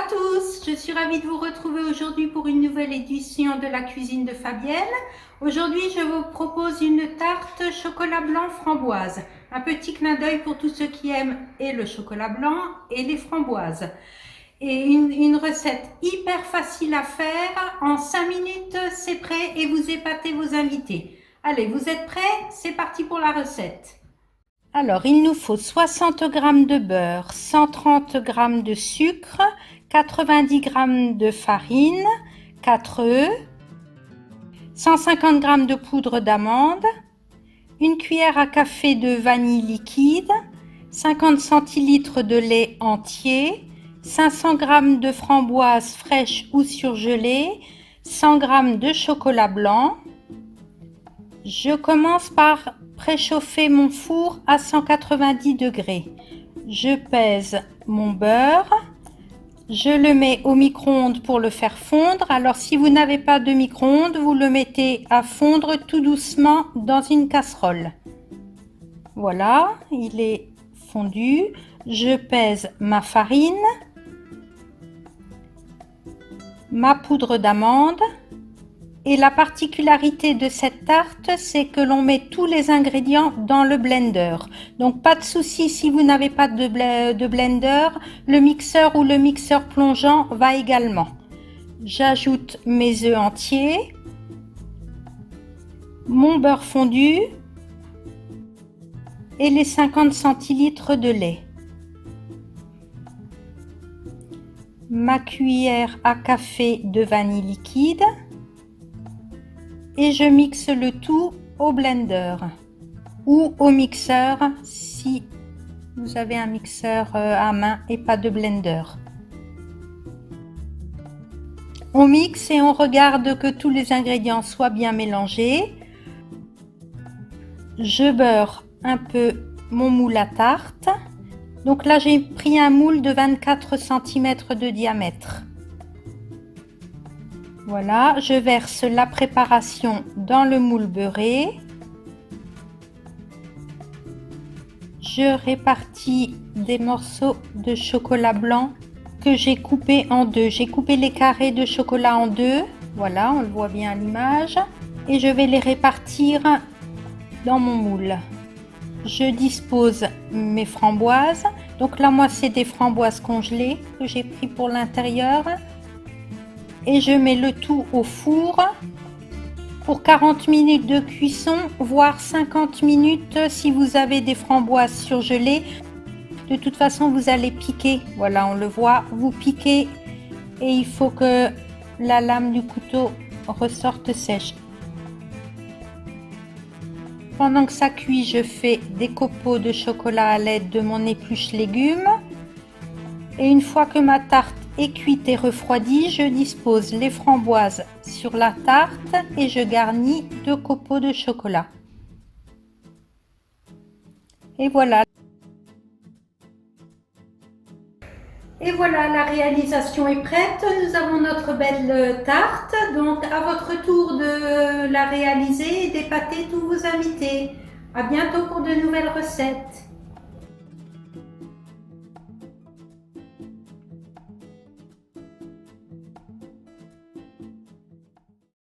à tous, je suis ravie de vous retrouver aujourd'hui pour une nouvelle édition de la cuisine de Fabienne. Aujourd'hui, je vous propose une tarte chocolat blanc framboise. Un petit clin d'œil pour tous ceux qui aiment et le chocolat blanc et les framboises. Et une recette hyper facile à faire. En 5 minutes, c'est prêt et vous épatez vos invités. Allez, vous êtes prêts? C'est parti pour la recette. Alors, il nous faut 60 g de beurre, 130 g de sucre, 90 g de farine, 4 œufs, 150 g de poudre d'amande, une cuillère à café de vanille liquide, 50 centilitres de lait entier, 500 g de framboises fraîches ou surgelées, 100 g de chocolat blanc. Je commence par préchauffer mon four à 190 degrés. Je pèse mon beurre. Je le mets au micro-ondes pour le faire fondre. Alors si vous n'avez pas de micro-ondes, vous le mettez à fondre tout doucement dans une casserole. Voilà, il est fondu. Je pèse ma farine, ma poudre d'amande. Et la particularité de cette tarte, c'est que l'on met tous les ingrédients dans le blender. Donc pas de souci si vous n'avez pas de blender, le mixeur ou le mixeur plongeant va également. J'ajoute mes œufs entiers, mon beurre fondu et les 50 centilitres de lait. Ma cuillère à café de vanille liquide. Et je mixe le tout au blender ou au mixeur si vous avez un mixeur à main et pas de blender. On mixe et on regarde que tous les ingrédients soient bien mélangés. Je beurre un peu mon moule à tarte. Donc là j'ai pris un moule de 24 cm de diamètre. Voilà, je verse la préparation dans le moule beurré. Je répartis des morceaux de chocolat blanc que j'ai coupé en deux. J'ai coupé les carrés de chocolat en deux. Voilà, on le voit bien à l'image. Et je vais les répartir dans mon moule. Je dispose mes framboises. Donc là, moi, c'est des framboises congelées que j'ai pris pour l'intérieur. Et je mets le tout au four pour 40 minutes de cuisson, voire 50 minutes si vous avez des framboises surgelées. De toute façon, vous allez piquer. Voilà, on le voit, vous piquez et il faut que la lame du couteau ressorte sèche. Pendant que ça cuit, je fais des copeaux de chocolat à l'aide de mon épluche légumes. Et une fois que ma tarte est cuite et refroidie, je dispose les framboises sur la tarte et je garnis de copeaux de chocolat. Et voilà. Et voilà, la réalisation est prête. Nous avons notre belle tarte. Donc à votre tour de la réaliser et d'épater tous vos invités. À bientôt pour de nouvelles recettes.